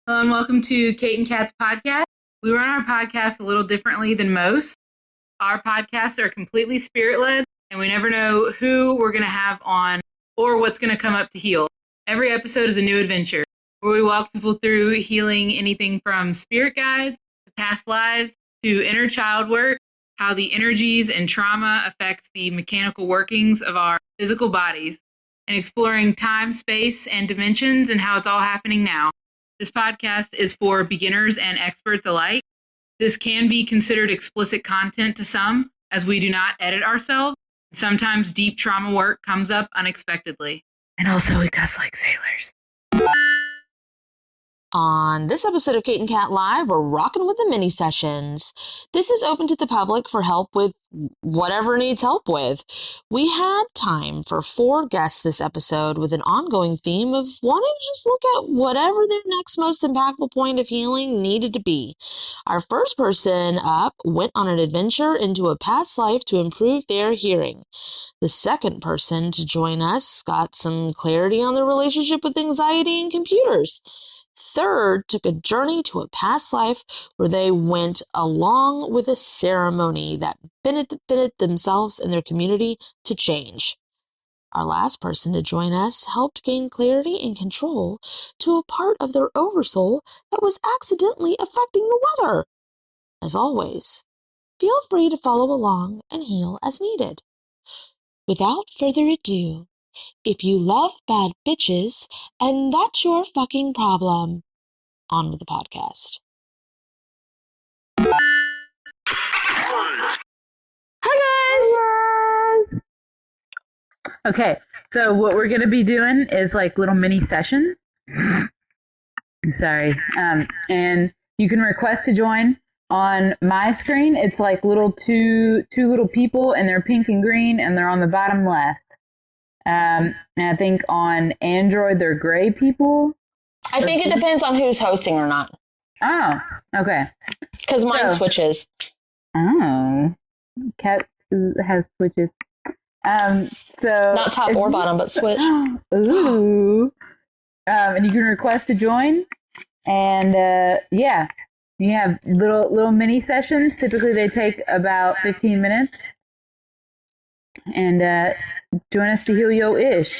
Hello and welcome to Kate and Kat's podcast. We run our podcast a little differently than most. Our podcasts are completely spirit-led, and we never know who we're going to have on or what's going to come up to heal. Every episode is a new adventure where we walk people through healing anything from spirit guides to past lives to inner child work, how the energies and trauma affects the mechanical workings of our physical bodies, and exploring time, space, and dimensions and how it's all happening now. This podcast is for beginners and experts alike. This can be considered explicit content to some, as we do not edit ourselves. Sometimes deep trauma work comes up unexpectedly. And also, we cuss like sailors. On this episode of Kate and Kat Live, we're rocking with the mini sessions. This is open to the public for help with whatever needs help with. We had time for 4 guests this episode with an ongoing theme of wanting to just look at whatever their next most impactful point of healing needed to be. Our first person up went on an adventure into a past life to improve their hearing. The second person to join us got some clarity on their relationship with anxiety and computers. Third took a journey to a past life where they went along with a ceremony that benefited themselves and their community to change. Our last person to join us helped gain clarity and control to a part of their oversoul that was accidentally affecting the weather. As always, feel free to follow along and heal as needed. Without further ado, if you love bad bitches, and that's your fucking problem, on with the podcast. Hi, guys! Okay, so what we're going to be doing is like little mini sessions. Sorry. And you can request to join. On my screen, it's like two little people, and they're pink and green, and they're on the bottom left. And I think on Android, they're gray people. I think it depends on who's hosting or not. Oh, okay. Because mine switches. Oh. Cat has switches. So not top or bottom, but switch. Ooh. And you can request to join. And yeah, you have little mini sessions. Typically, they take about 15 minutes. And join us to heal your ish.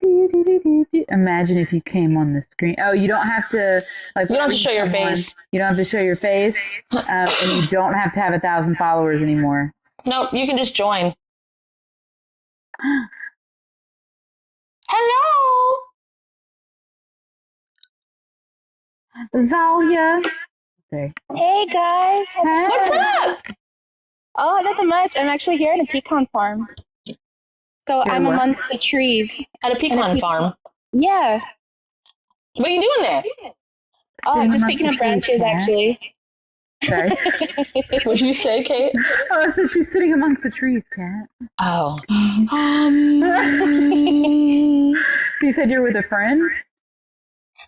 Imagine if you came on the screen. Oh, you don't have to You don't have to show your face. You don't have to show your face, and you don't have to have 1,000 followers anymore. Nope, you can just join. Hello, Zalia. Okay. Hey guys! Hey. what's up? Oh, nothing much. I'm actually here at a pecan farm. So You're I'm what? amongst the trees. At a pecan farm. Yeah. What are you doing there? Oh, Sitting just amongst picking the up branches trees, actually. Sorry. What did you say, Kate? Oh, so she's sitting amongst the trees, Kat. Oh. You said you're with a friend?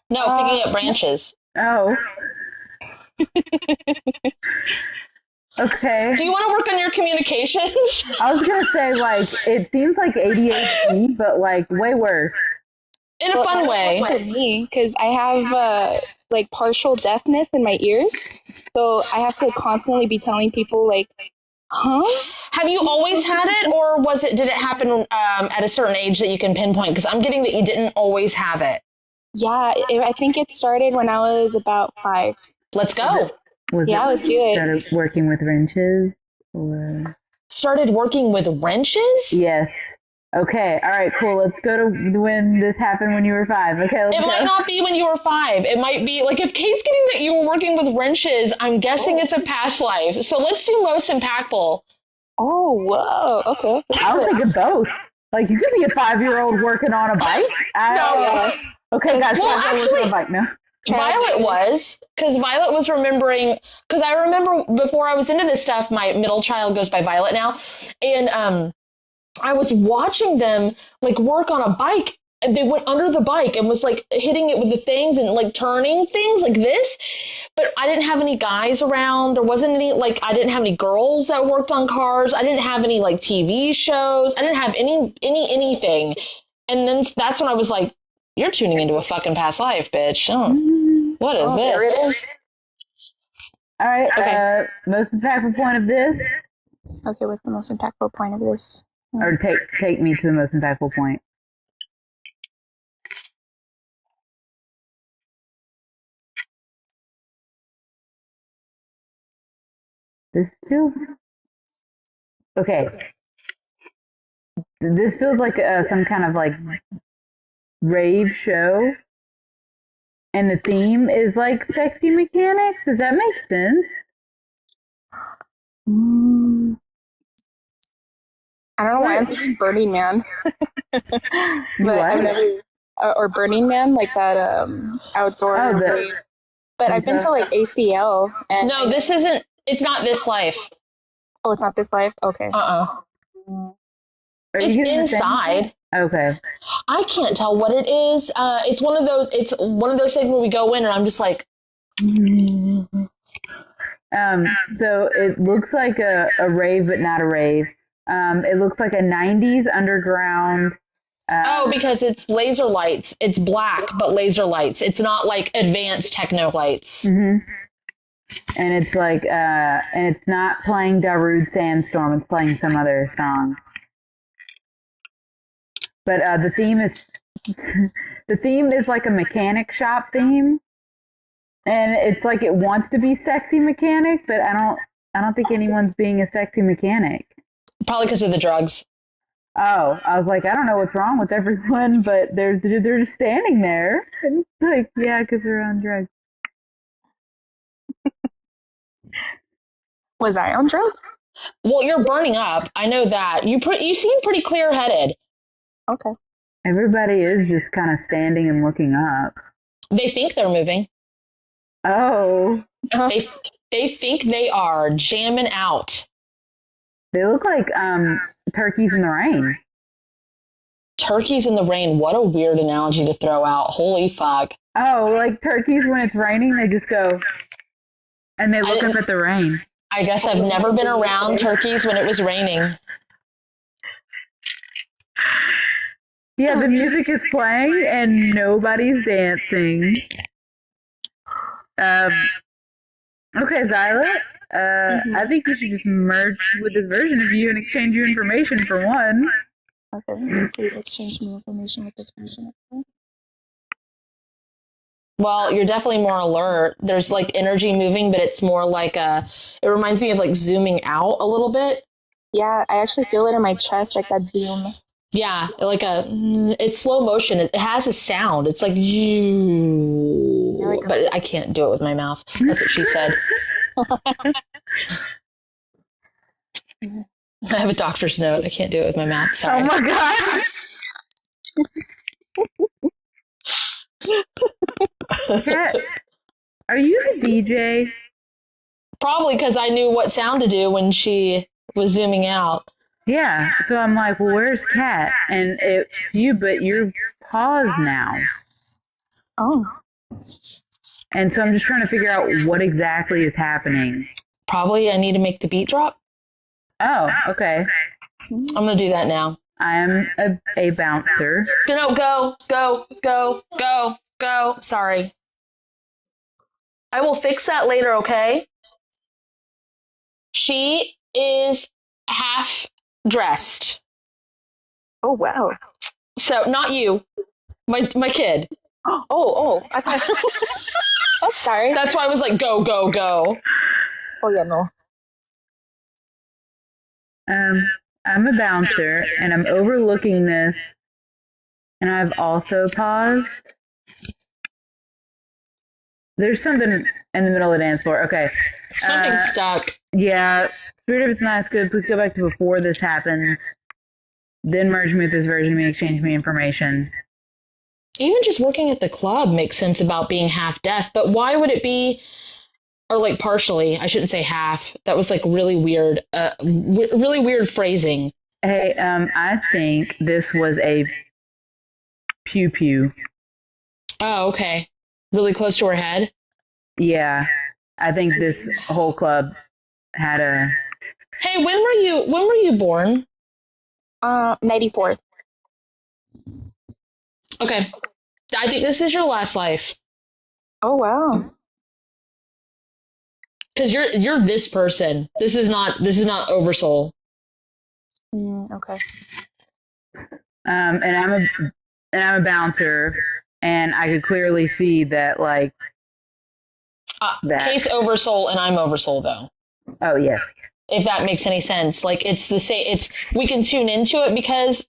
No, picking up branches. Oh. Okay. Do you want to work on your communications? I was gonna say, like, it seems like ADHD, but like way worse. In a fun way. For me, because I have like partial deafness in my ears, so I have to constantly be telling people like, huh? Have you always had it, or did it happen at a certain age that you can pinpoint? Because I'm getting that you didn't always have it. Yeah, I think it started when I was about 5. Let's go. Let's do it. Started working with wrenches, or Started working with wrenches? yes. Okay. All right. Cool. Let's go to when this happened when you were 5. Okay. Let's It go. might not be when you were 5. It might be, like, if Kate's getting that you were working with wrenches, I'm guessing it's a past life. So let's do most impactful. Oh, whoa. Okay. I was thinking both. Like, you could be a 5-year-old working on a bike. Okay, guys. Well, I'm working on a bike now. Violet was, because Violet was remembering, because I remember before I was into this stuff, my middle child goes by Violet now, and I was watching them, like, work on a bike, and they went under the bike and was, like, hitting it with the things and, like, turning things like this, but I didn't have any guys around. There wasn't any, like, I didn't have any girls that worked on cars. I didn't have any, like, TV shows. I didn't have anything. And then that's when I was like, You're tuning into a fucking past life, bitch. What is this? There it is. All right. Okay. Most impactful point of this, Okay, what's the most impactful point of this? or take me to the most impactful point. This feels okay. This feels like some kind of like rave show, and the theme is like sexy mechanics. Does that make sense? I don't know why I'm thinking Burning Man. But What? I've never, or Burning Man, like that outdoor. Oh, but I've been to like ACL and No, this isn't. It's not this life. oh, it's not this life. Okay. Are you It's getting the same? inside. Okay. I can't tell what it is. It's one of those. It's one of those things where we go in and I'm just like. So it looks like a rave, but not a rave. It looks like a 90s underground. Because it's laser lights. It's black, but laser lights. It's not like advanced techno lights. Mm-hmm. And it's like, and it's not playing Darude Sandstorm. It's playing some other song. But the theme is like a mechanic shop theme, and it's like it wants to be sexy mechanic, but I don't think anyone's being a sexy mechanic. Probably because of the drugs. Oh, I was like, I don't know what's wrong with everyone, but they're just standing there. And it's like, yeah, because they're on drugs. Was I on drugs? Well, you're burning up. I know that. You seem pretty clear-headed. Okay. Everybody is just kind of standing and looking up. They think they're moving. Oh. They think they are jamming out. They look like turkeys in the rain. Turkeys in the rain. What a weird analogy to throw out. Holy fuck. Oh, like turkeys when it's raining, they just go and they look up at the rain. I guess I've never been around turkeys when it was raining. Yeah, the music is playing and nobody's dancing. Okay, Zyla, I think you should just merge with this version of you and exchange your information for one. Okay. Please exchange me information with this person. Well, you're definitely more alert. There's like energy moving, but it's more like it reminds me of like zooming out a little bit. Yeah, I actually feel it in my chest, like that zoom. Yeah, it's slow motion. It has a sound. It's like you, but I can't do it with my mouth. That's what she said. I have a doctor's note. I can't do it with my mouth. Sorry. Oh my god. Kat, are you the DJ? Probably because I knew what sound to do when she was zooming out. Yeah, so I'm like, well, where's Kat? And it's you, but you're paused now. Oh. And so I'm just trying to figure out what exactly is happening. Probably I need to make the beat drop. Oh, okay. I'm going to do that now. I am a bouncer. No, go. Sorry. I will fix that later, okay? She is half dressed. Oh, wow. So, not you. My kid. Oh. I thought... Oh, sorry. That's why I was like, go. Oh, yeah, no. I'm a bouncer, and I'm overlooking this, and I've also paused. There's something in the middle of the dance floor. Okay. Something's stuck. Yeah. Spirit of it's not good. Please go back to before this happens. Then merge me with this version of me, exchange me information. Even just working at the club makes sense about being half deaf, but why would it be, or like partially, I shouldn't say half. That was like really weird, really weird phrasing. Hey, I think this was a pew-pew. Oh, okay. Really close to her head? Yeah. I think this whole club had a... Hey, when were you born? 94. Okay. I think this is your last life. Oh wow. Because you're this person. This is not oversoul. Okay. And I'm a bouncer, and I could clearly see that, like, that. Kate's oversoul and I'm oversoul, though. Oh yes. If that makes any sense. Like, it's the same. We can tune into it because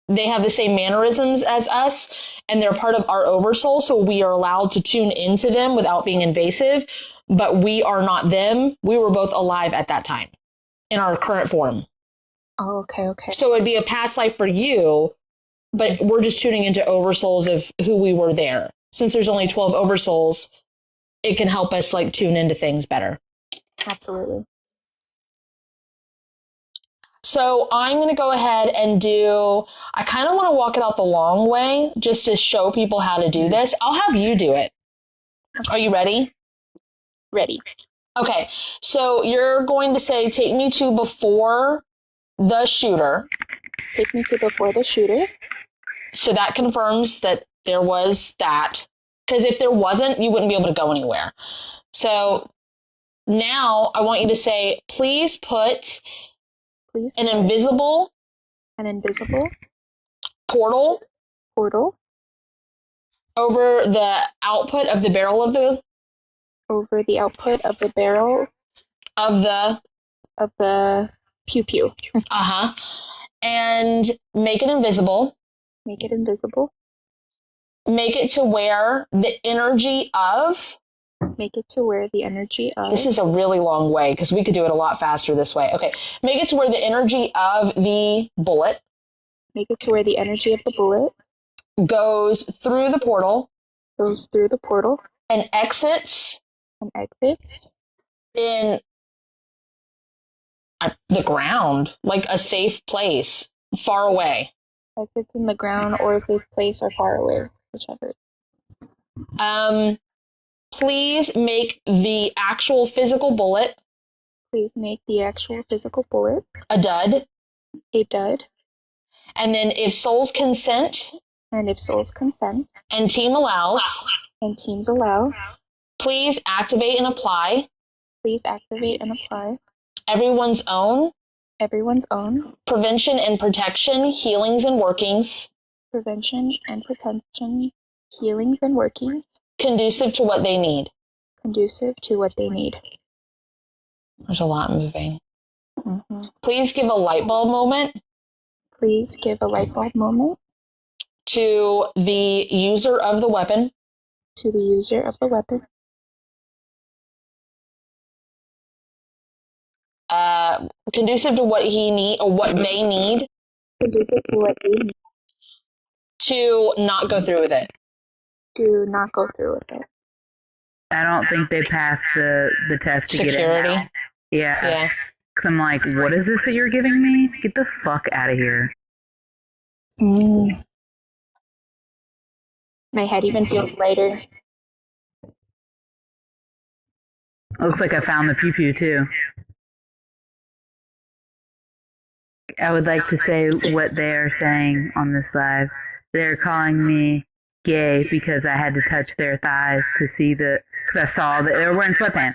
they have the same mannerisms as us, and they're part of our oversoul, so we are allowed to tune into them without being invasive. But we are not them. We were both alive at that time in our current form. Oh, okay. So it'd be a past life for you, but we're just tuning into oversouls of who we were there. Since there's only 12 oversouls, it can help us like tune into things better. Absolutely. So I'm going to go ahead and I kind of want to walk it out the long way just to show people how to do this. I'll have you do it. Are you ready? Ready. Okay. So you're going to say, take me to before the shooter. Take me to before the shooter. So that confirms that there was that. Because if there wasn't, you wouldn't be able to go anywhere. So now I want you to say, please put an invisible portal over the output of the barrel of the of the pew pew. And make it invisible. Make it invisible. Make it to where the energy of. This is a really long way because we could do it a lot faster this way. Okay. Make it to where the energy of the bullet. Make it to where the energy of the bullet goes through the portal. And exits. In the ground, like a safe place, far away. Exits in the ground or a safe place or far away, whichever. Please make the actual physical bullet. A dud. And then if souls consent. And team allows. Please activate and apply. Everyone's own. Prevention and protection, healings and workings. Conducive to what they need. There's a lot moving. Mm-hmm. Please give a light bulb moment. To the user of the weapon. Conducive to what he need or what they need. To not go through with it. I don't think they passed the test to security. Get in now. Yeah. Cause I'm like, what is this that you're giving me? Get the fuck out of here. My head even feels lighter. Looks like I found the pew pew too. I would like to say what they are saying on this live. They're calling me gay because I had to touch their thighs to see because I saw that they were wearing sweatpants.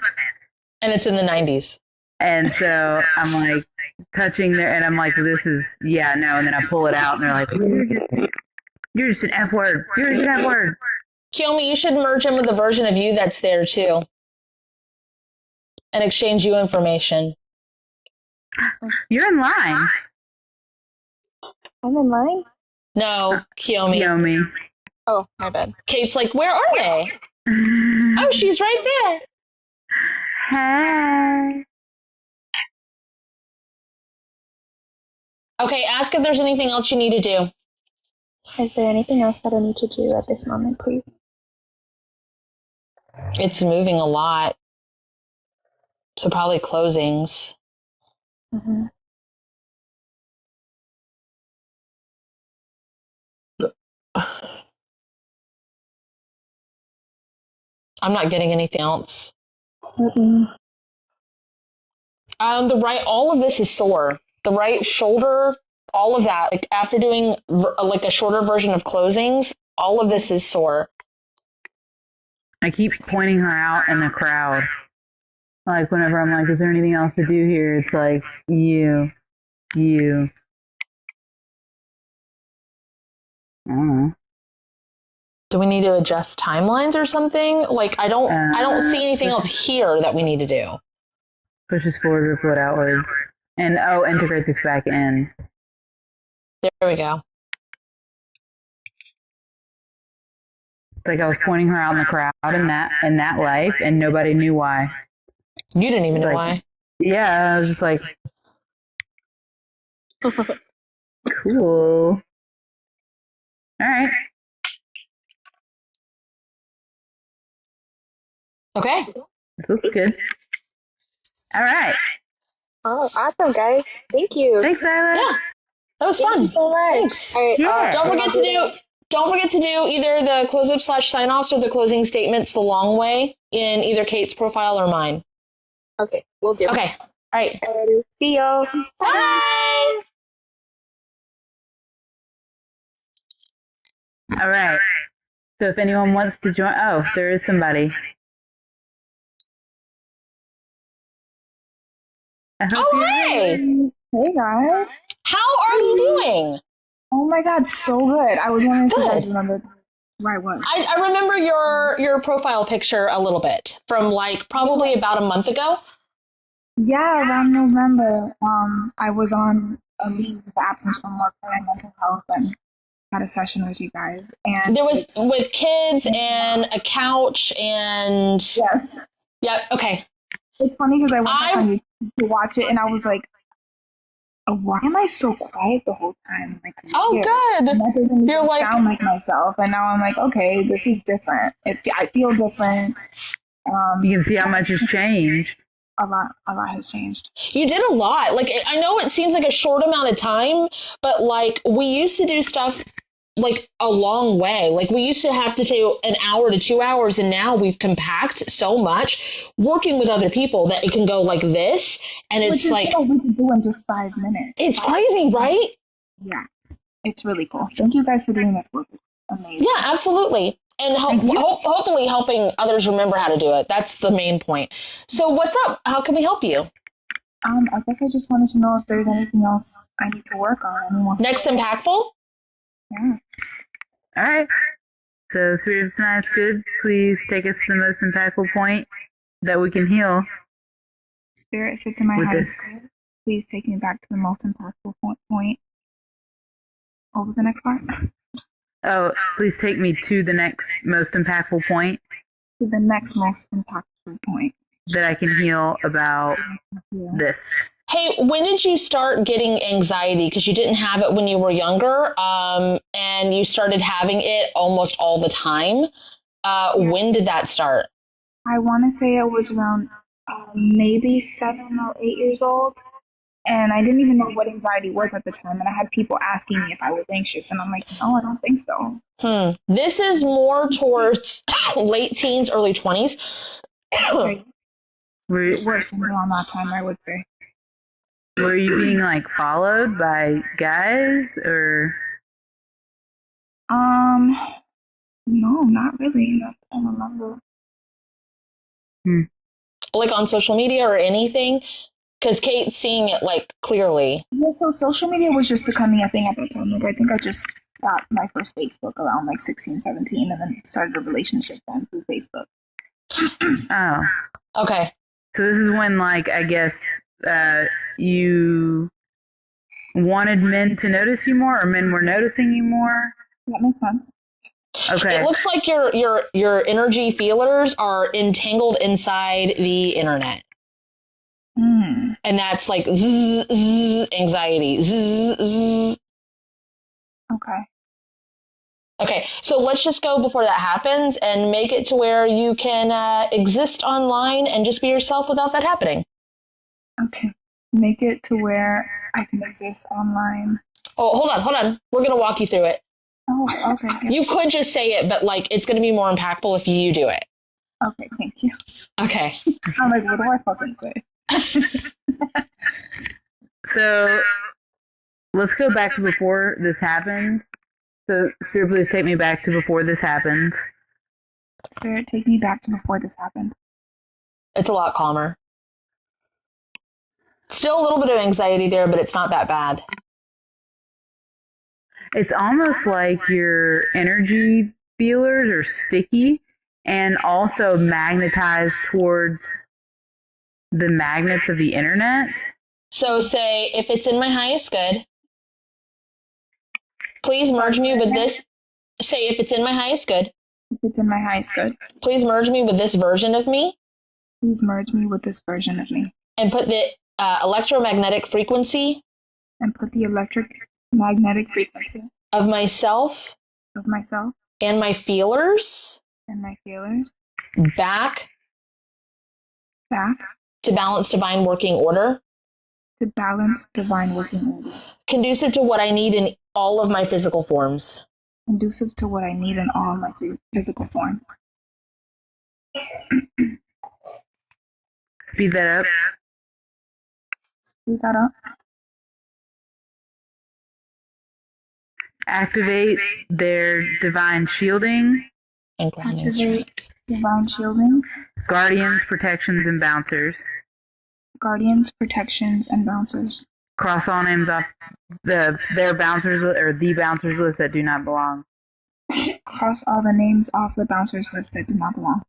And it's in the 90s. And so I'm like touching and I'm like, this is, yeah, no. And then I pull it out and they're like, you're just an F word. You're just an F word. Kiyomi, you should merge in with the version of you that's there too. And exchange you information. You're in line. I'm in line? No, Kiyomi. Oh, my bad. Kate's like, where are they? Oh, she's right there. Hey. Okay, ask if there's anything else you need to do. Is there anything else that I need to do at this moment, please? It's moving a lot. So probably closings. Mm-hmm. I'm not getting anything else. Mm-mm. All of this is sore. The right shoulder, all of that. Like after doing like a shorter version of closings, All of this is sore. I keep pointing her out in the crowd. Like, whenever I'm like, is there anything else to do here? It's like, you. I don't know. Do we need to adjust timelines or something? Like, I don't see anything else here that we need to do. Pushes forward, ripple it outwards. And, integrate this back in. There we go. Like, I was pointing her out in the crowd in that life, and nobody knew why. You didn't even know Like, why. Yeah, I was just like, cool. All right. Okay. This looks good. All right. Oh, awesome, guys. Thank you. Thanks, Violet. Yeah. That was fun. Thank you so much. Thanks. All right, Yeah. Don't forget to do either the close-up / sign-offs or the closing statements the long way in either Kate's profile or mine. Okay, we'll do. Okay. All right. See y'all. Bye. All right. So if anyone wants to join, there is somebody. Hey. Hey guys. How are you doing? Oh my god, so good. I was wondering if you guys Good. remembered where I was. I remember your profile picture a little bit from like probably about a month ago. Yeah, around November. I was on a leave of absence from work for my mental health and had a session with you guys. And There was with kids and a couch and yes. yeah, okay. It's funny because I went back on YouTube to watch it and I was like, why am I so quiet the whole time? Like, Oh, weird. good. And that doesn't You're even like- sound like myself. And now I'm like, okay, this is different. I feel different. You can see how much has changed. A lot has changed. You did a lot. Like, I know it seems like a short amount of time, but like we used to do stuff like a long way. Like we used to have to take an hour to 2 hours, and now we've compact so much working with other people that it can go like this, and it's like we can do in just 5 minutes. It's crazy, right? Yeah, it's really cool. Thank you guys for doing this work. It's amazing. Yeah, absolutely. And hopefully helping others remember how to do it. That's the main point. So what's up? How can we help you? I guess I just wanted to know if there's anything else I need to work on. Anyone? Next impactful? Yeah. All right. So, Spirit of Tonight's good. Please take us to the most impactful point that we can heal. Spirit, if it's in my With highest this. good, please take me back to the most impactful point. Over the next part. Please take me to the next most impactful point To the next most impactful point. that I can heal about this. Hey, when did you start getting anxiety? Because you didn't have it when you were younger, and you started having it almost all the time. When did that start? I want to say it was around maybe 7 or 8 years old. And I didn't even know what anxiety was at the time. And I had people asking me if I was anxious. And I'm like, no, I don't think so. This is more towards late teens, early 20s. Worse than around that time, I would say. Were you being like followed by guys or? No, not really. Not that I remember. Like on social media or anything? Because Kate's seeing it like clearly. Yeah, so social media was just becoming a thing at that time. Like, I think I just got my first Facebook around like 16, 17, and then started a relationship then through Facebook. Oh. Okay. So this is when, like, I guess you wanted men to notice you more, or men were noticing you more. That makes sense. Okay. It looks like your energy feelers are entangled inside the internet. And that's like zzz, zzz, anxiety. Zzz, zzz. Okay. Okay, so let's just go before that happens and make it to where you can exist online and just be yourself without that happening. Okay. Make it to where I can exist online. Oh, hold on. We're going to walk you through it. Oh, okay. Yeah. You could just say it, but like it's going to be more impactful if you do it. Okay, thank you. Okay. I'm like, what do I fucking say? So let's go back to before this happened. So, Spirit, please take me back to before this happened. Spirit, take me back to before this happened. It's a lot calmer. Still a little bit of anxiety there, but it's not that bad. It's almost like your energy feelers are sticky and also magnetized towards the magnets of the internet. So say, if it's in my highest good, please merge me with this. Say, if it's in my highest good, If it's in my highest good, please merge me with this version of me please merge me with this version of me and put the electromagnetic frequency and put the electromagnetic frequency of myself of myself and my feelers and my feelers back back to balance divine working order, to balance divine working order, conducive to what I need in all of my physical forms. conducive to what I need in all my physical forms. Speed that up. Speed that up. Activate their divine shielding, And grounding. Activate divine shielding, guardians, protections, and bouncers. guardians, protections, and bouncers. Cross all names off their bouncers or the bouncers list that do not belong. Cross all the names off the bouncers list that do not belong.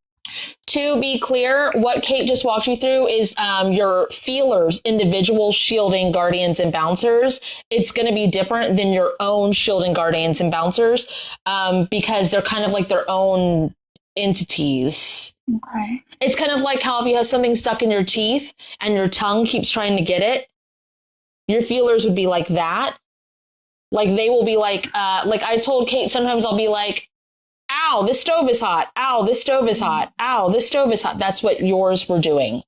To be clear, what Kate just walked you through is your feelers, individual shielding guardians and bouncers. It's going to be different than your own shielding guardians and bouncers because they're kind of like their own entities. Okay. It's kind of like how if you have something stuck in your teeth and your tongue keeps trying to get it, your feelers would be like that. Like they will be like I told Kate, sometimes I'll be like, ow, this stove is hot. Ow, this stove is hot. Ow, this stove is hot. That's what yours were doing.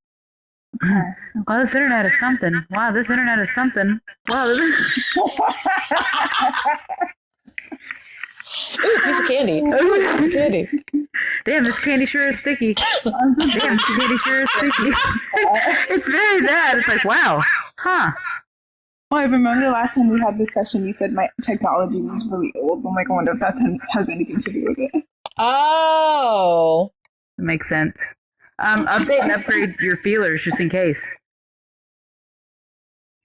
Okay. Wow, this internet is something. Wow, this internet is something. Wow, this is... Ooh, piece of candy. Ooh, piece of candy. Damn, this candy sure is sticky. Damn, this candy sure is sticky. It's very bad. It's like, wow. Huh. Oh, I remember the last time we had this session, you said my technology was really old. I'm like, I wonder if that has anything to do with it. Oh. That makes sense. Update and upgrade your feelers just in case.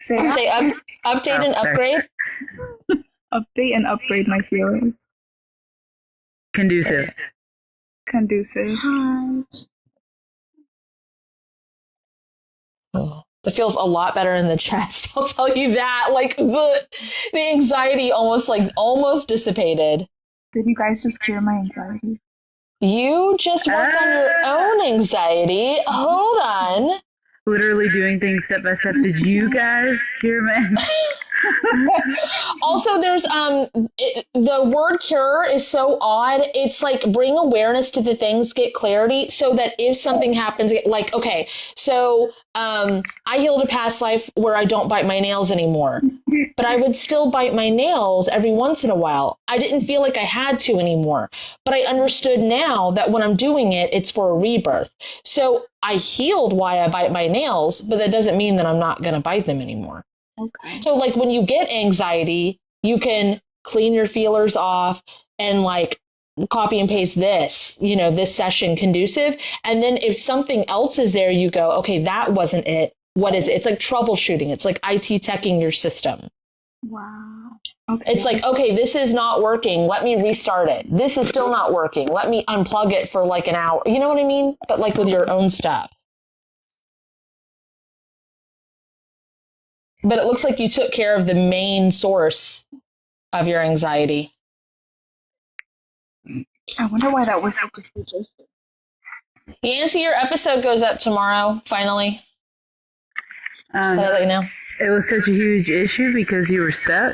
Say update and upgrade. Update and upgrade my feelers. Conducive. Conducive. Oh, it feels a lot better in the chest. I'll tell you that. Like the anxiety almost dissipated. Did you guys just cure my anxiety? You just worked on your own anxiety. Hold on. Literally doing things step by step. Did you guys cure me? Also, there's the word cure is so odd. It's like bring awareness to the things, get clarity, so that if something happens, like okay, so I healed a past life where I don't bite my nails anymore, but I would still bite my nails every once in a while. I didn't feel like I had to anymore, but I understood now that when I'm doing it, it's for a rebirth. So I healed why I bite my nails, but that doesn't mean that I'm not going to bite them anymore. Okay. So like when you get anxiety, you can clean your feelers off and like copy and paste this, this session conducive. And then if something else is there, you go, okay, that wasn't it. What is it? It's like troubleshooting. It's like IT teching your system. Wow. Okay. It's like, okay, this is not working. Let me restart it. This is still not working. Let me unplug it for like an hour. You know what I mean? But like with your own stuff. But it looks like you took care of the main source of your anxiety. I wonder why that was such a huge issue. Yancy, your episode goes up tomorrow, finally. So I let you know. It was such a huge issue because you were stuck.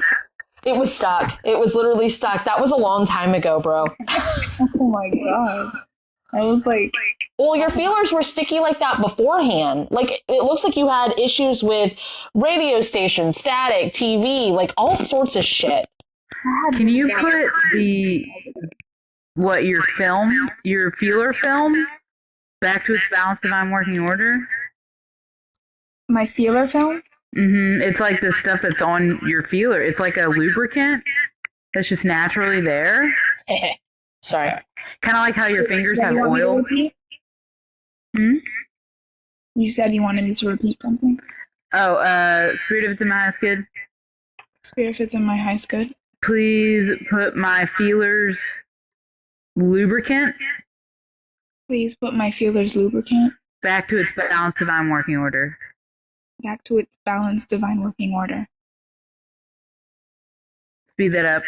It was stuck. It was literally stuck. That was a long time ago, bro. Oh my god. I was like... Well, your feelers were sticky like that beforehand. Like, it looks like you had issues with radio stations, static, TV, like all sorts of shit. Can you put your feeler film back to its balanced divine working order? My feeler film? Mm-hmm. It's like the stuff that's on your feeler. It's like a lubricant. that's just naturally there? Sorry. Kind of like how your fingers Yeah, have you want me to oil. repeat? You said you wanted me to repeat something. Oh, Spirit of it's in my house, good. Spirit fits in my house, good. Please put my feelers lubricant Please put my feelers lubricant back to its balanced divine working order. back to its balanced divine working order. Speed that up.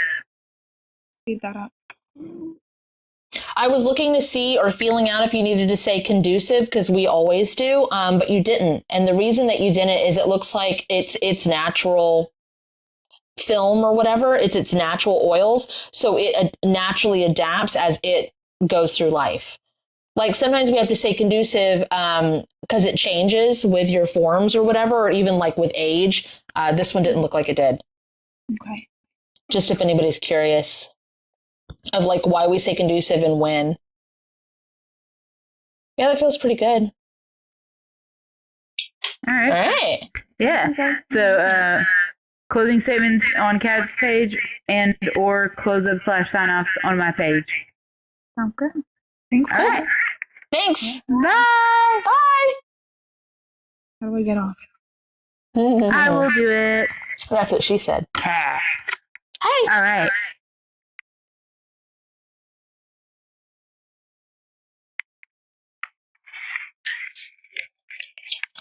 Speed that up. I was looking to see or feeling out if you needed to say conducive because we always do, but you didn't. And the reason that you didn't is it looks like it's natural film or whatever. It's its natural oils, so it naturally adapts as it goes through life. Like sometimes we have to say conducive because it changes with your forms or whatever, or even like with age. This one didn't look like it did. Okay. Just if anybody's curious of like why we say conducive and when. Yeah, that feels pretty good. All right. All right. Yeah. So, closing statements on Kat's page and or close up / sign offs on my page. Sounds good. Thanks. All right. Thanks. Bye. Bye. How do I get off? I will do it. That's what she said. Hey. All right.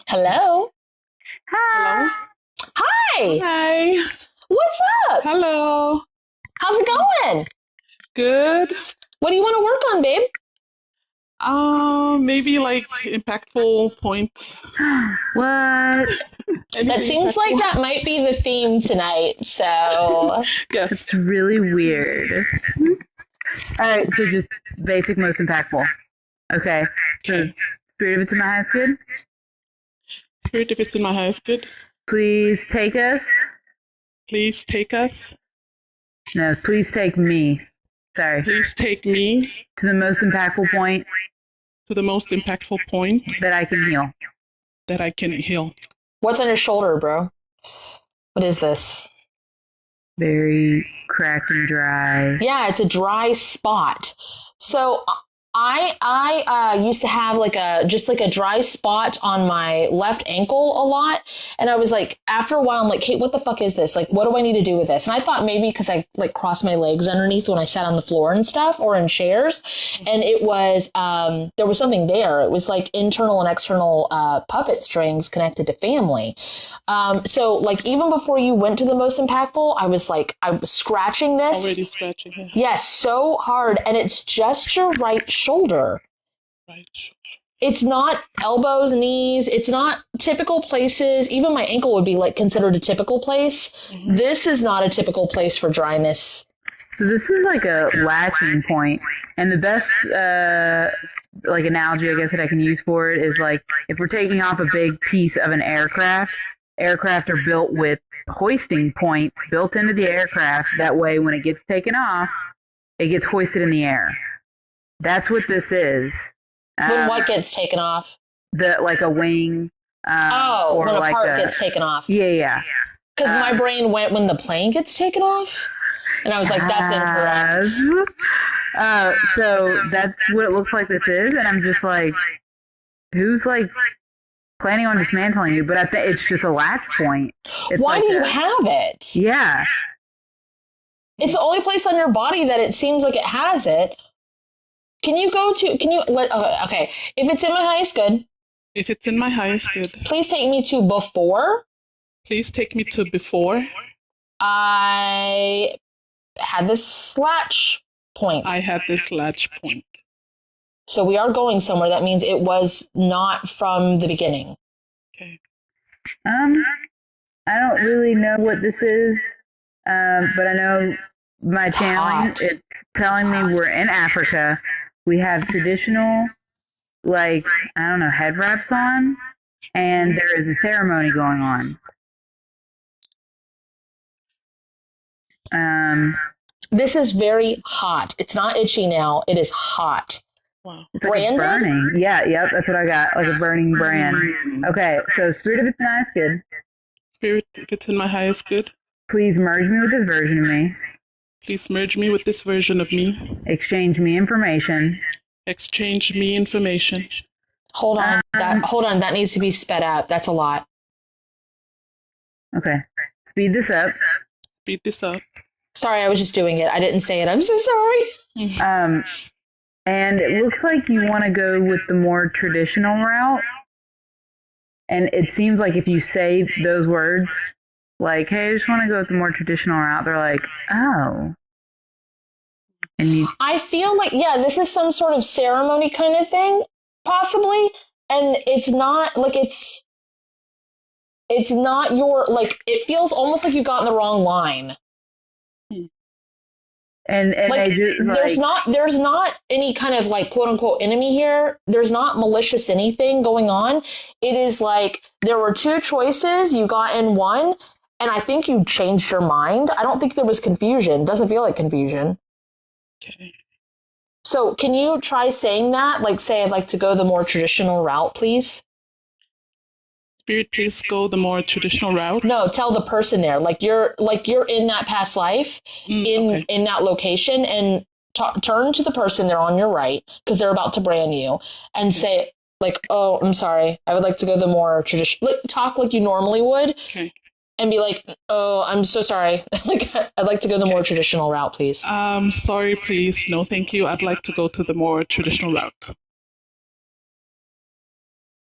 Hello. Hi. Hi. Hi. What's up? Hello. How's it going? Good. What do you want to work on, babe? Maybe like impactful points. What? That seems like that might be the theme tonight. So Yes. It's really weird. All right. So just basic, most impactful. Okay. So Spirit of it's in my house, good. Spirit, if it's in my house, good. Please take us. Please take us. No, please take me. Sorry. Please take me To the most impactful point to the most impactful point that I can heal. that I can heal. what's on your shoulder, bro? What is this? Very cracked and dry. Yeah, it's a dry spot. So I used to have like a dry spot on my left ankle a lot, and I was like, after a while, I'm like, hey, what the fuck is this? Like, what do I need to do with this? And I thought maybe because I like crossed my legs underneath when I sat on the floor and stuff or in chairs, and it was there was something there. It was like internal and external puppet strings connected to family. So like even before you went to the most impactful, I was scratching this. Already scratching it. Yes, so hard, and it's just your right shoulder. Right. It's not elbows, knees. It's not typical places. Even my ankle would be like considered a typical place. Mm-hmm. This is not a typical place for dryness. So this is like a latching point, and the best like analogy I guess that I can use for it is like if we're taking off a big piece of an aircraft. Aircraft are built with hoisting points built into the aircraft. That way, when it gets taken off, it gets hoisted in the air. That's what this is. When what gets taken off? Like a wing. Or when a like part gets taken off. Yeah. Because my brain went when the plane gets taken off, and I was like, that's incorrect. So that's what it looks like this is, and I'm just like, who's like planning on dismantling you? But I think it's just a latch point. Why do you have it? Yeah. It's the only place on your body that it seems like it has it. Okay, if it's in my highest good. If it's in my highest good. Please take me to before. Please take me to before. I had this latch point. I had this latch point. So we are going somewhere. That means it was not from the beginning. Okay. I don't really know what this is, but I know my channeling is telling me we're in Africa. We have traditional, like, I don't know, head wraps on, and there is a ceremony going on. This is very hot. It's not itchy now. It is hot. Wow. It's like a burning. Yep, that's what I got. Like a burning brand. Okay, so Spirit of it's nice, good. Spirit, if it's in my highest good. Please merge me with this version of me. Please merge me with this version of me. Exchange me information. Exchange me information. Hold on. That needs to be sped up. That's a lot. Okay. Speed this up. Speed this up. Sorry, I was just doing it. I didn't say it. I'm so sorry. And it looks like you want to go with the more traditional route. And it seems like if you say those words, like, hey, I just want to go with the more traditional route, they're like, oh. And I feel like, yeah, this is some sort of ceremony kind of thing, possibly. And it's not like it's not your, like, it feels almost like you've gotten the wrong line. And like, they just, there's not any kind of like quote unquote enemy here. There's not malicious anything going on. It is like there were two choices, you got in one, and I think you changed your mind. I don't think there was confusion. It doesn't feel like confusion. Okay. So can you try saying that? Like, say I'd like to go the more traditional route, please. Spirit, please go the more traditional route. No, tell the person there, like you're in that past life, in that location, and turn to the person there on your right, because they're about to brand you, and say like, oh, I'm sorry, I would like to go the more traditional. Talk like you normally would, and be like, oh, I'm so sorry, like I'd like to go the more traditional route, please. Sorry, please, no, thank you. I'd like to go to the more traditional route.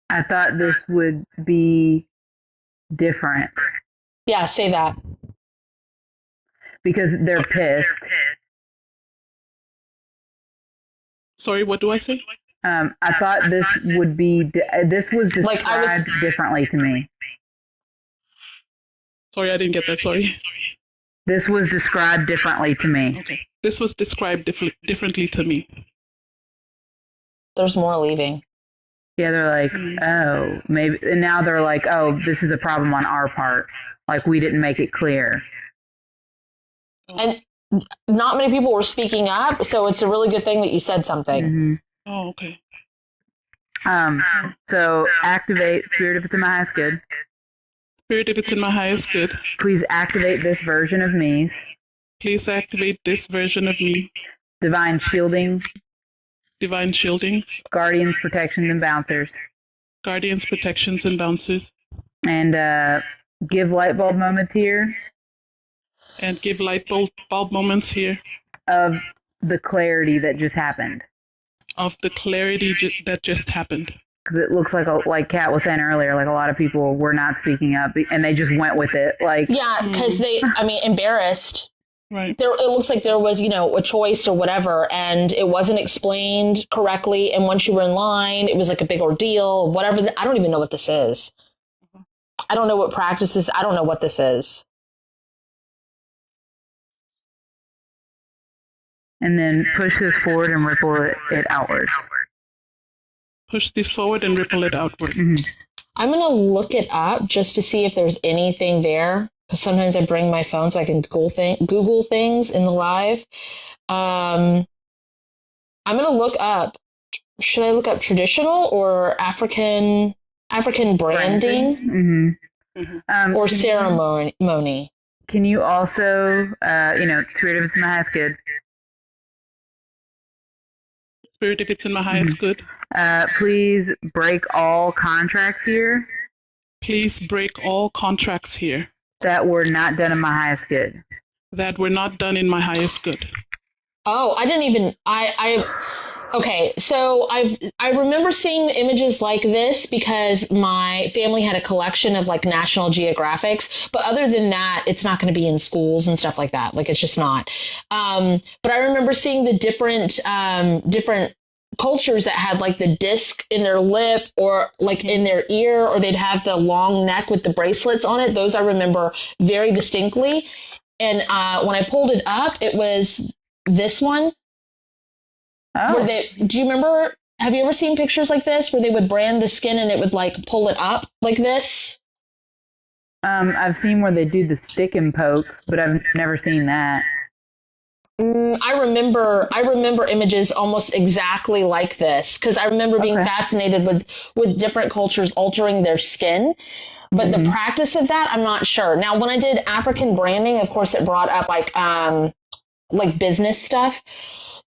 I thought this would be different. Yeah, say that. Because they're pissed. Sorry, what do I say? I thought this would be, this was described differently to me. Sorry, I didn't get that, sorry. This was described differently to me. Okay. This was described differently to me. There's more leaving. Yeah, they're like, oh, maybe, and now they're like, oh, this is a problem on our part. Like, we didn't make it clear. And not many people were speaking up, so it's a really good thing that you said something. Mm-hmm. Oh, okay. So activate Spirit if it's in my highest good. Spirit if it's in my highest good. Please activate this version of me. Please activate this version of me. Divine shielding. Divine shieldings. Guardians, protections, and bouncers. Guardians, protections, and bouncers. And give light bulb moments here. And give light bulb moments here. Of the clarity that just happened. Of the clarity that just happened. Because it looks like Kat was saying earlier, like a lot of people were not speaking up, and they just went with it. Like, yeah, because embarrassed. Right. It looks like there was, a choice or whatever, and it wasn't explained correctly. And once you were in line, it was like a big ordeal, whatever. I don't even know what this is. I don't know what practices. I don't know what this is. And then push this forward and ripple it outward. Push this forward and ripple it outward. Mm-hmm. I'm going to look it up just to see if there's anything there. Because sometimes I bring my phone so I can Google things in the live. I'm going to look up. Should I look up traditional or African branding? Mm-hmm. Mm-hmm. Or ceremony? Can you also, Spirit if it's in my highest good. Spirit if it's in my highest good. Please break all contracts here. Please break all contracts here. That were not done in my highest good. That were not done in my highest good. Oh, I didn't even, okay, so I remember seeing images like this because my family had a collection of like National Geographics, but other than that, it's not going to be in schools and stuff like that. Like, it's just not. But I remember seeing the different cultures that had like the disc in their lip or like in their ear, or they'd have the long neck with the bracelets on it. Those I remember very distinctly. And when I pulled it up, it was this one. Oh. Do you remember, have you ever seen pictures like this where they would brand the skin and it would like pull it up like this? I've seen where they do the stick and poke, but I've never seen that. I remember images almost exactly like this because I remember being fascinated with different cultures altering their skin. But the practice of that, I'm not sure. Now, when I did African branding, of course, it brought up like like business stuff.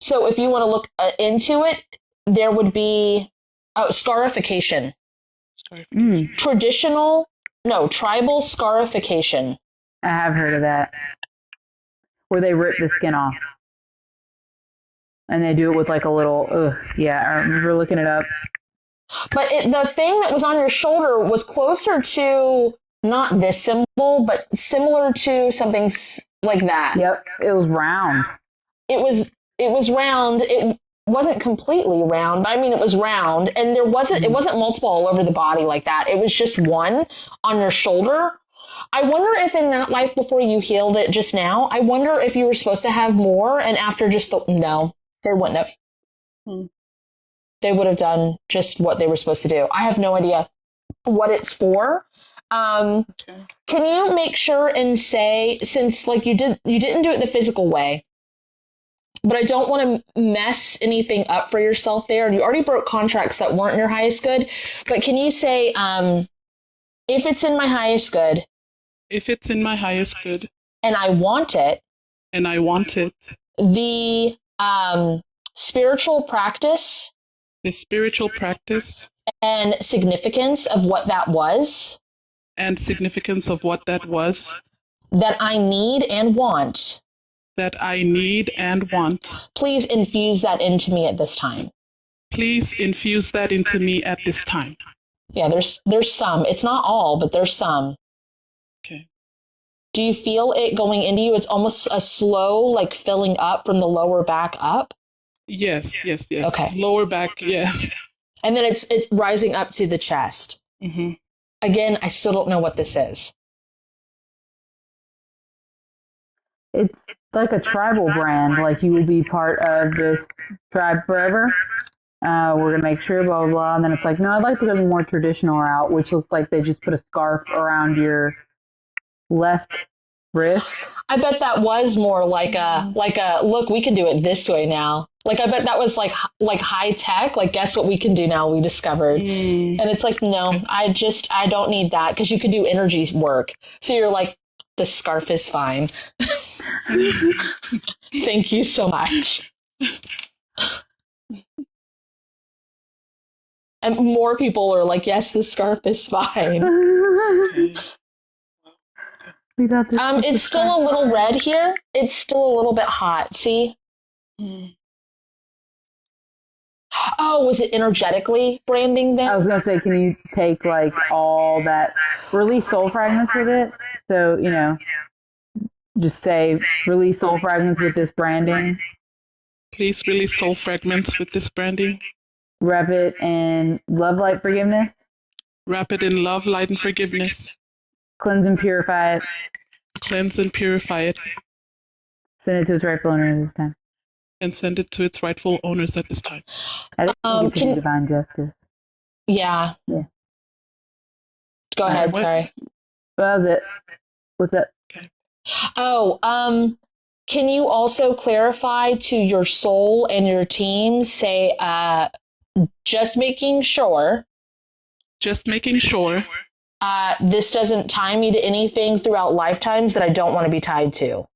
So if you want to look into it, there would be scarification. Tribal scarification. I have heard of that. Where they rip the skin off. And they do it with like a little, yeah, I remember looking it up. But the thing that was on your shoulder was closer to not this symbol, but similar to something like that. Yep, it was round. It was round. It wasn't completely round, but I mean it was round, and it wasn't multiple all over the body like that. It was just one on your shoulder. I wonder if in that life before you healed it just now, I wonder if you were supposed to have more, and after just no, they wouldn't have. They would have done just what they were supposed to do. I have no idea what it's for. Can you make sure and say, since like you didn't do it the physical way, but I don't want to mess anything up for yourself there. You already broke contracts that weren't your highest good, but can you say, if it's in my highest good, if it's in my highest good, and I want it, the spiritual practice, and significance of what that was, that I need and want, please infuse that into me at this time. Yeah, there's some. It's not all, but there's some. Okay. Do you feel it going into you? It's almost a slow, like filling up from the lower back up. Yes. Okay. Lower back, yeah. And then it's rising up to the chest. Mm-hmm. Again, I still don't know what this is. It's like a tribal brand, like you will be part of this tribe forever. We're going to make sure, blah, blah, blah. And then it's like, no, I'd like to go the more traditional route, which looks like they just put a scarf around your left wrist. I bet that was more like a look, we can do it this way now. Like I bet that was like high tech, like guess what we can do now, we discovered. And it's like, no, I don't need that, because you could do energy work. So you're like, the scarf is fine. Thank you so much. And more people are like, yes, the scarf is fine. It's still a little red here. It's still a little bit hot. See? Oh, was it energetically branding then? I was going to say, can you take like all that, release soul fragments with it? So, just say, release soul fragments with this branding. Please release soul fragments with this branding. Wrap it in love, light, forgiveness. Wrap it in love, light, and forgiveness. Cleanse and purify it. Cleanse and purify it. Send it to its rightful owner this time. And send it to its rightful owners at this time. I think it's divine justice. Yeah. Go ahead, sorry. That was it. What's up? Okay. Oh, can you also clarify to your soul and your team, say, just making sure. This doesn't tie me to anything throughout lifetimes that I don't want to be tied to.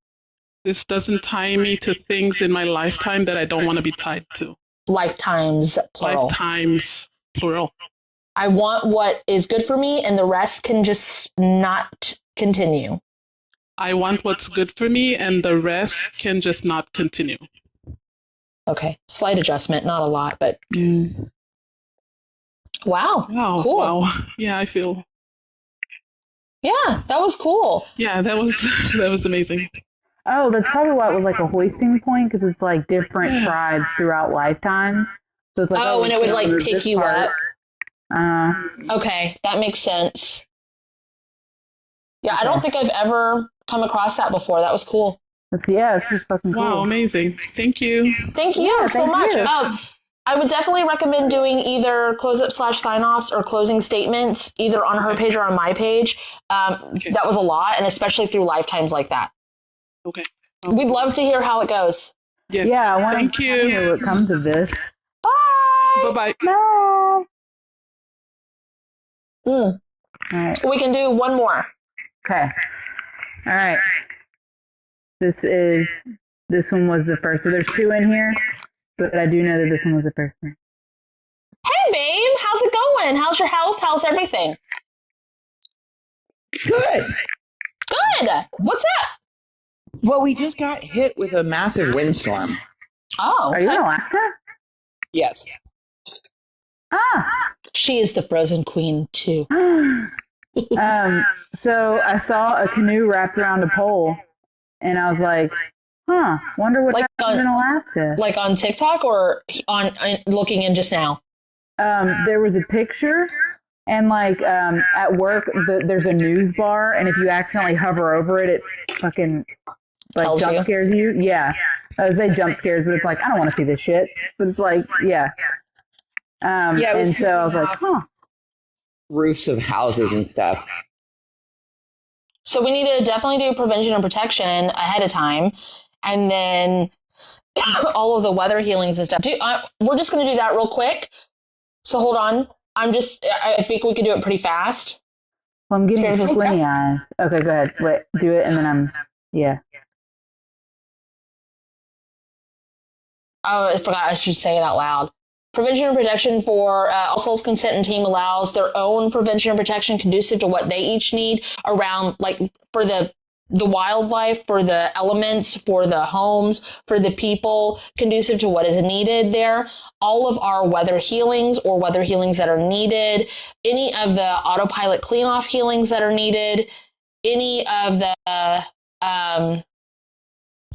This doesn't tie me to things in my lifetime that I don't want to be tied to. Lifetimes, plural. Lifetimes, plural. I want what is good for me, and the rest can just not continue. I want what's good for me, and the rest can just not continue. Okay, slight adjustment, not a lot, but... Wow, cool. Wow. Yeah, I feel... Yeah, that was cool. Yeah, that was amazing. Oh, that's probably why it was like a hoisting point, because it's like different tribes throughout lifetime. So it's like, and it would like pick you up. up. Okay, that makes sense. Yeah, I don't think I've ever come across that before. That was cool. It's just fucking cool. Wow, amazing. Thank you. Thank you so much. I would definitely recommend doing either close-up/sign-offs or closing statements, either on her page or on my page. That was a lot, and especially through lifetimes like that. Okay. We'd love to hear how it goes. Yes. Yeah, I want Thank to you. hear what comes of this. Bye! Bye-bye. Bye! All right. We can do one more. Okay. All right. This is this one was the first. So there's two in here, but I do know that this one was the first one. Hey, babe, how's it going? How's your health? How's everything? Good. Good. What's up? Well, we just got hit with a massive windstorm. Oh, Are you in Alaska? Yes. Ah. She is the frozen queen too. So I saw a canoe wrapped around a pole, and I was like, "Huh, wonder what happens in Alaska." Like on TikTok or on looking in just now? There was a picture, and like at work, there's a news bar, and if you accidentally hover over it, it fucking like jump scares you. Yeah, I would say jump scares, but it's like I don't want to see this shit. But it's like, yeah. And so I was like, huh. Roofs of houses and stuff. So we need to definitely do prevention and protection ahead of time, and then all of the weather healings and stuff. We're just going to do that real quick. So hold on. I think we could do it pretty fast. Well, I'm getting squinty eyes. Okay, go ahead. Wait, do it, and then yeah. Oh, I forgot. I should say it out loud. Prevention and protection for All Souls Consent and Team allows their own prevention and protection conducive to what they each need around, like, for the wildlife, for the elements, for the homes, for the people, conducive to what is needed there. All of our weather healings or weather healings that are needed, any of the autopilot clean-off healings that are needed, any of the, oh,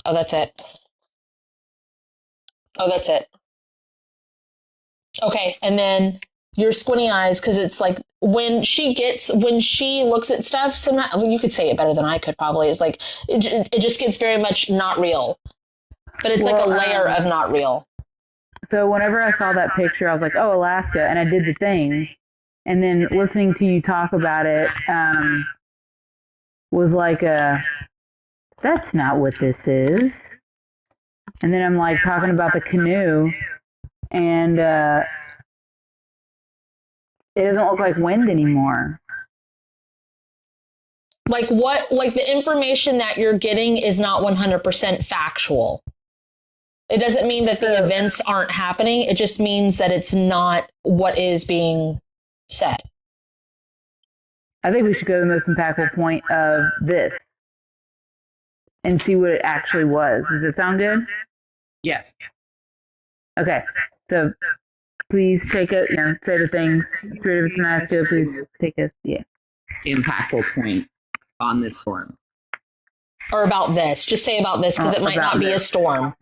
that's it. Oh, that's it. Okay, and then your squinty eyes, because it's like when she looks at stuff, sometimes you could say it better than I could probably. It's like it just gets very much not real, but it's like a layer of not real. So whenever I saw that picture, I was like, oh, Alaska, and I did the thing, and then listening to you talk about it was like that's not what this is. And then I'm like talking about the canoe. And it doesn't look like wind anymore. Like what? Like the information that you're getting is not 100% factual. It doesn't mean that the events aren't happening. It just means that it's not what is being said. I think we should go to the most impactful point of this and see what it actually was. Does it sound good? Yes. Okay. So please take it, say the things. Spirit of Alaska, please take us, impactful point on this storm. Or about this. Just say about this, because it might not be a storm.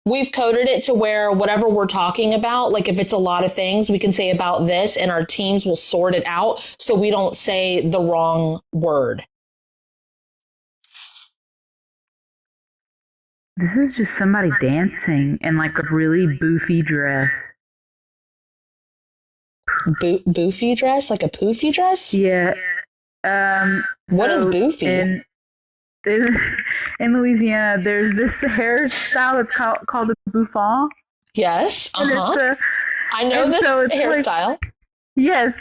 We've coded it to where whatever we're talking about, like if it's a lot of things, we can say about this, and our teams will sort it out so we don't say the wrong word. This is just somebody dancing in like a really boofy dress. Boofy dress? Like a poofy dress? Yeah. What is boofy? In Louisiana, there's this hairstyle that's called a bouffant. Yes. Uh-huh. I know this hairstyle. Like, yes.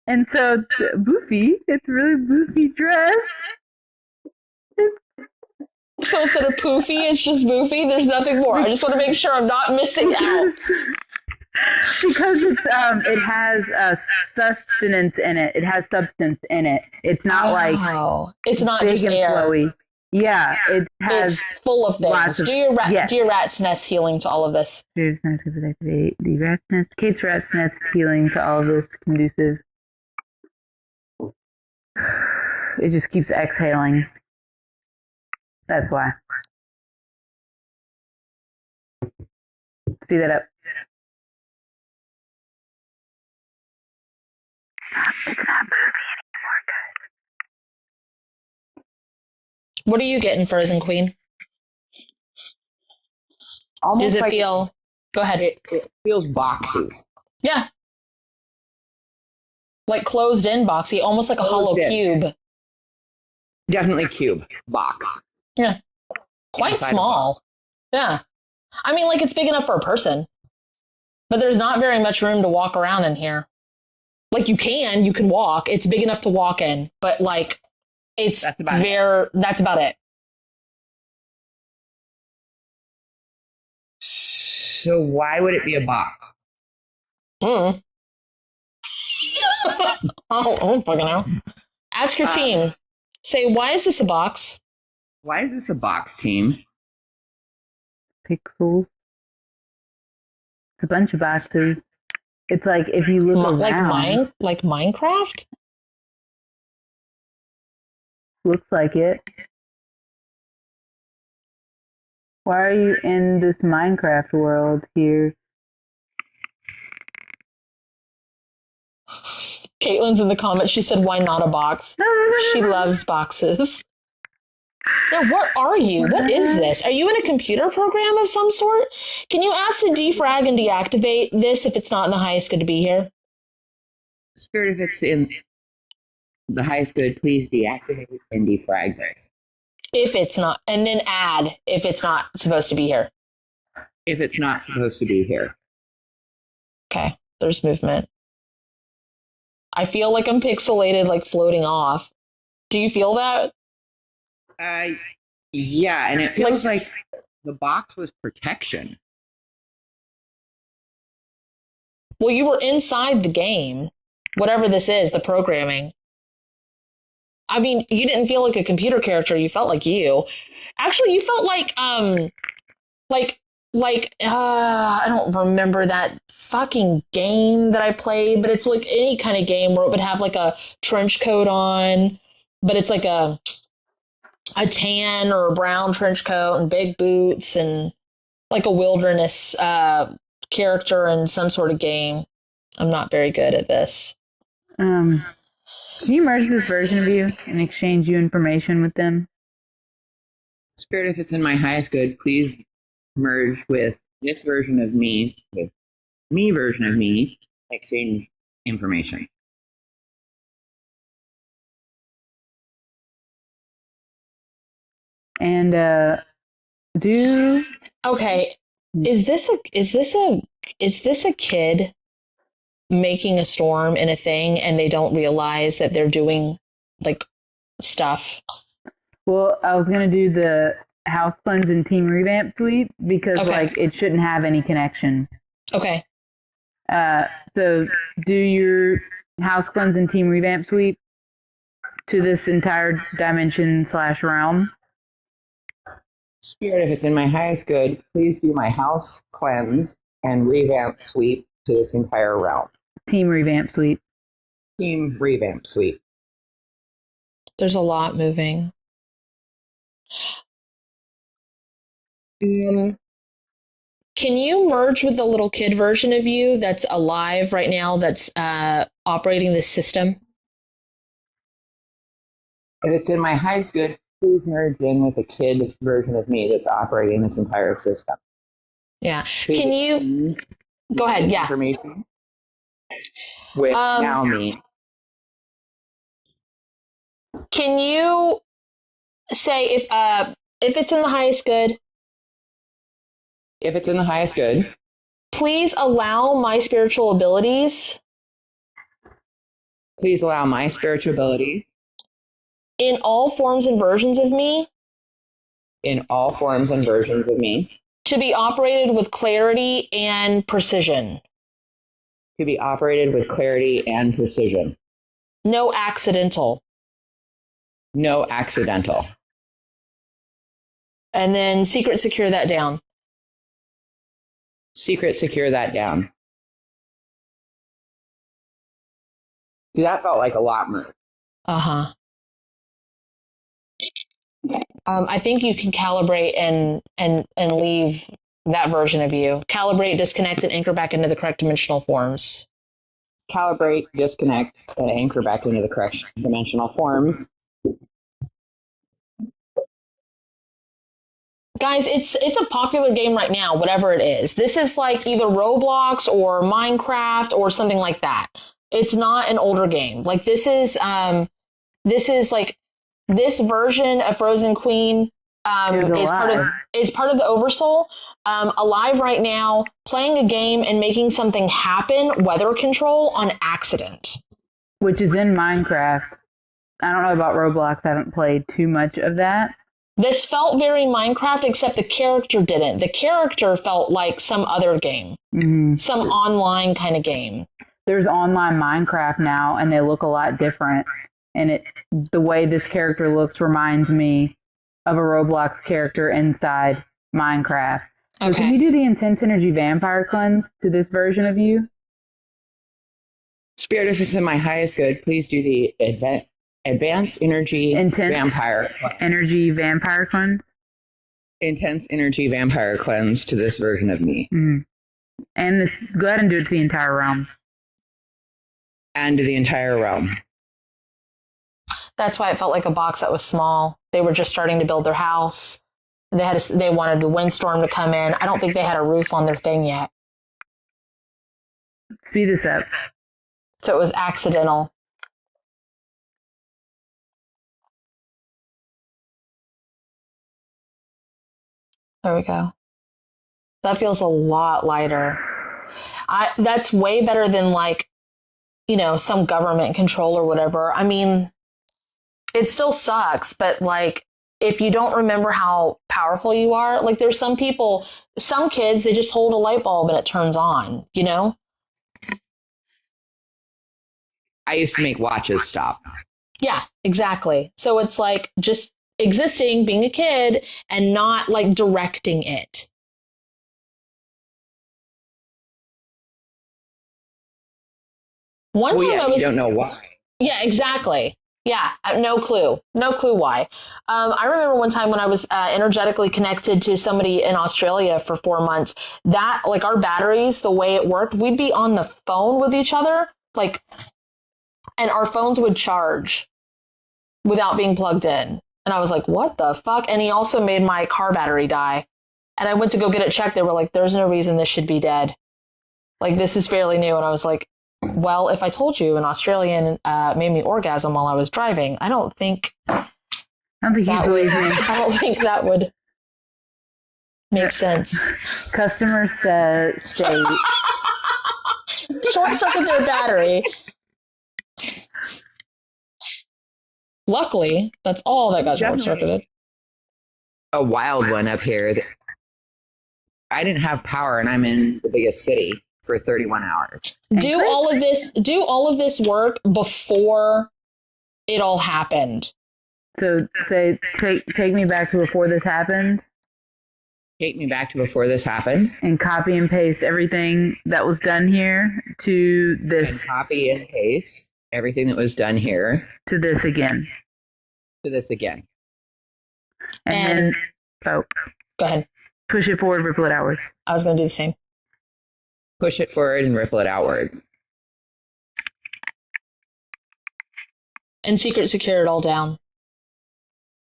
And so it's boofy. It's a really boofy dress. So instead of poofy, it's just boofy? There's nothing more. I just want to make sure I'm not missing out. Because it has sustenance in it. It has substance in it. It's not it's not big just and air. flowy. Yeah, it has. It's full of things. Do your rat's nest healing to all of this. The rat's nest, Kate's rat's nest healing to all of this conducive. It just keeps exhaling. That's why. Speed that up. It's not moving anymore, guys. What are you getting, Frozen Queen? Almost Does it like feel... Go ahead. It feels boxy. Yeah. Like closed in boxy, almost like a hollow cube. Definitely cube. Box. Yeah. Quite small. Yeah. I mean, like it's big enough for a person. But there's not very much room to walk around in here. Like you can walk. It's big enough to walk in. But like It's That's about it. That's about it. So why would it be a box? I don't fucking know. Ask your team. Say, why is this a box? Why is this a box, team? Pixels. It's a bunch of boxes. It's like if you look around. Like Minecraft? Looks like it. Why are you in this Minecraft world here? Caitlin's in the comments. She said, why not a box? She loves boxes. Yeah, what are you? What is this? Are you in a computer program of some sort? Can you ask to defrag and deactivate this if it's not in the highest good to be here? Spirit, if it's in the highest good, please deactivate and defrag this. If it's not, and then add if it's not supposed to be here. If it's not supposed to be here. Okay, there's movement. I feel like I'm pixelated, like floating off. Do you feel that? Yeah, and it feels like the box was protection. Well, you were inside the game, whatever this is, the programming. I mean, you didn't feel like a computer character. You felt like you. Actually, you felt like I don't remember that fucking game that I played, but it's like any kind of game where it would have like a trench coat on, but it's like a tan or a brown trench coat and big boots and like a wilderness character in some sort of game. I'm not very good at this. Can you merge this version of you and exchange you information with them? Spirit, if it's in my highest good, please merge with this version of me, with me version of me, exchange information. And do Okay, is this a kid making a storm in a thing and they don't realize that they're doing like stuff? Well, I was gonna do the house cleanse and team revamp sweep because like it shouldn't have any connection. Okay. So do your house cleanse and team revamp sweep to this entire dimension / realm. Spirit, if it's in my highest good, please do my house cleanse and revamp sweep to this entire realm. Team revamp sweep. Team revamp sweep. There's a lot moving. Can you merge with the little kid version of you that's alive right now that's operating this system? If it's in my highest good, please merge in with the kid version of me that's operating this entire system. Yeah. Please Can you go ahead? Yeah. Information with now me. Can you say if it's in the highest good? If it's in the highest good, please allow my spiritual abilities. Please allow my spiritual abilities. In all forms and versions of me. In all forms and versions of me. To be operated with clarity and precision. To be operated with clarity and precision. No accidental. No accidental. And then secret secure that down. Secret secure that down. See, that felt like a lot more. Uh-huh. I think you can calibrate and leave that version of you. Calibrate, disconnect, and anchor back into the correct dimensional forms. Calibrate, disconnect, and anchor back into the correct dimensional forms. Guys, it's a popular game right now, whatever it is. This is like either Roblox or Minecraft or something like that. It's not an older game. Like this is like this version of Frozen Queen is part of the Oversoul. Alive right now, playing a game and making something happen, weather control on accident. Which is in Minecraft. I don't know about Roblox. I haven't played too much of that. This felt very Minecraft, except the character didn't. The character felt like some other game, some online kind of game. There's online Minecraft now, and they look a lot different. And the way this character looks reminds me of a Roblox character inside Minecraft. So Okay. can you do the intense energy vampire cleanse to this version of you? Spirit, if it's in my highest good, please do the advanced energy vampire energy vampire cleanse. Intense energy vampire cleanse to this version of me. And this, go ahead and do it to the entire realm. And to the entire realm. That's why it felt like a box that was small. They were just starting to build their house. They wanted the windstorm to come in. I don't think they had a roof on their thing yet. Speed this up. So it was accidental. There we go. That feels a lot lighter. That's way better than some government control or whatever. I mean, it still sucks, but if you don't remember how powerful you are, there's some kids, they just hold a light bulb and it turns on, I used to make watches stop. Yeah, exactly. So it's just existing, being a kid, and not directing it. One time you don't know why. Yeah, exactly. Yeah, no clue. No clue why. I remember one time when I was energetically connected to somebody in Australia for 4 months, that our batteries, the way it worked, we'd be on the phone with each other, and our phones would charge without being plugged in. And I was like, what the fuck? And he also made my car battery die. And I went to go get it checked. They were like, there's no reason this should be dead. This is fairly new. And I was like, well, if I told you an Australian made me orgasm while I was driving, I don't think you believe me. I don't think that would make sense. Customer says short circuit their battery. Luckily, that's all that got short circuited. A wild one up here. I didn't have power, and I'm in the biggest city for 31 hours. Do all of this work before it all happened. So take me back to before this happened. Take me back to before this happened. And copy and paste everything that was done here to this. And copy and paste everything that was done here. To this again. To this again. And then, go ahead. Push it forward, ripple it outwards. I was going to do the same. Push it forward and ripple it outwards. And secret secure it all down.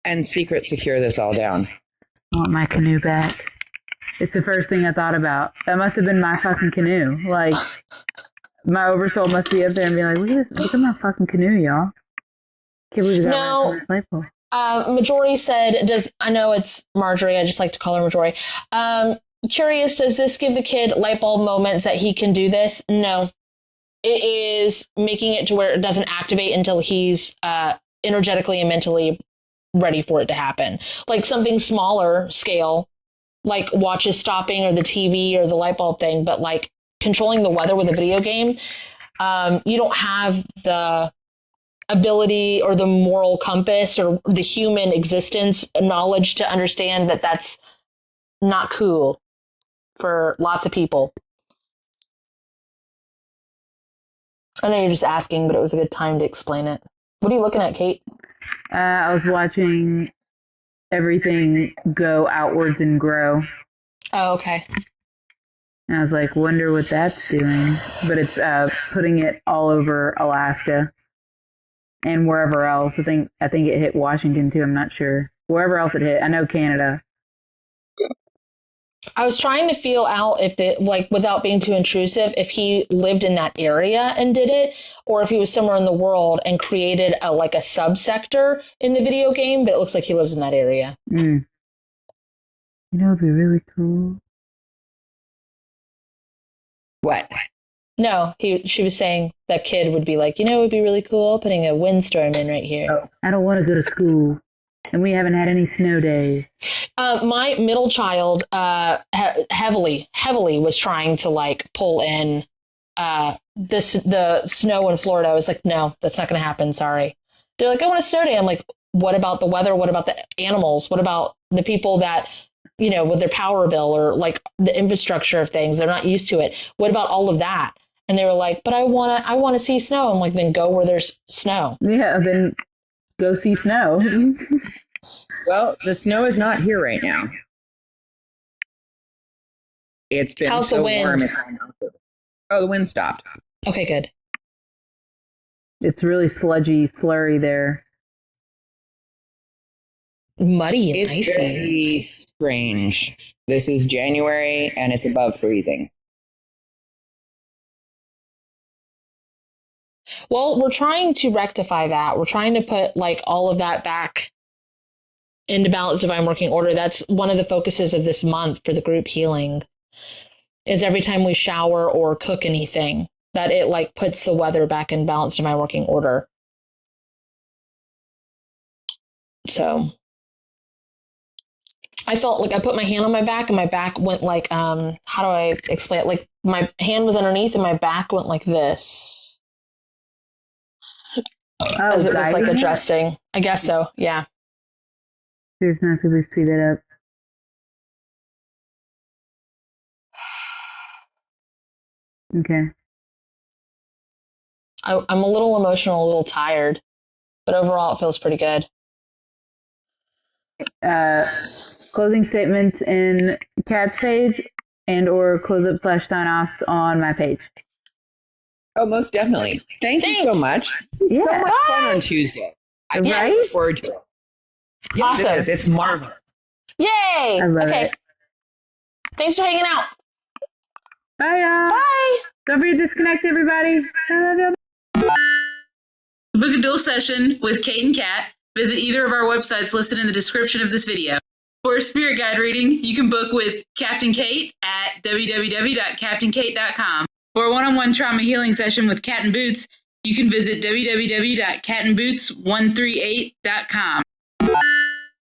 And secret secure this all down. I want my canoe back. It's the first thing I thought about. That must have been my fucking canoe. My oversoul must be up there and be like, look at this, look at my fucking canoe, y'all. Can't believe you got my light bulb. Majority said, I know it's Marjorie, I just like to call her Majority. Curious, does this give the kid light bulb moments that he can do this? No. It is making it to where it doesn't activate until he's energetically and mentally ready for it to happen. Something smaller scale, watches stopping or the TV or the light bulb thing, but controlling the weather with a video game, you don't have the ability or the moral compass or the human existence knowledge to understand that that's not cool for lots of people. I know you're just asking, but it was a good time to explain it. What are you looking at, Kate? I was watching everything go outwards and grow. Oh, okay. And I was like, wonder what that's doing. But it's putting it all over Alaska and wherever else. I think it hit Washington too. I'm not sure. Wherever else it hit. I know Canada. I was trying to feel out if without being too intrusive, if he lived in that area and did it, or if he was somewhere in the world and created a subsector in the video game, but it looks like he lives in that area. You know, it'd be really cool. What? No, she was saying that kid would be like, it would be really cool putting a windstorm in right here. Oh, I don't want to go to school, and we haven't had any snow days. My middle child heavily was trying to like pull in the snow in Florida. I was like, no, that's not going to happen. Sorry. They're like, I want a snow day. I'm like, what about the weather? What about the animals? What about the people that, with their power bill or like the infrastructure of things? They're not used to it. What about all of that? And they were like, but I want to see snow. I'm like, then go where there's snow. Yeah, then go see snow. Well, the snow is not here right now. It's been How's so the wind? warm. Oh, the wind stopped. Okay, good. It's really sludgy, slurry there. Muddy and It's icy. very strange. This is January and it's above freezing. Well, we're trying to rectify that. We're trying to put like all of that back into balanced divine working order. That's one of the focuses of this month for the group healing, is every time we shower or cook anything, that it like puts the weather back in balanced divine working order. So I felt like I put my hand on my back and my back went like, how do I explain it? Like my hand was underneath and my back went like this. As it was like adjusting. I guess so, yeah. There's not to be speed it up. Okay. I'm a little emotional, a little tired, but overall it feels pretty good. Closing statements in Kat's page and or close up / sign offs on my page. Oh, most definitely. Thanks you so much. This is so much fun on Tuesday. I look forward to it. Yes, awesome. It is. It's marvelous. Yay! I love okay. it. Thanks for hanging out. Bye, y'all. Bye. Don't forget to disconnect, everybody. I love you. To book a dual session with Kate and Kat, visit either of our websites listed in the description of this video. For a spirit guide reading, you can book with Captain Kate at www.captainkate.com. For a one-on-one trauma healing session with Cat and Boots, you can visit www.catandboots138.com.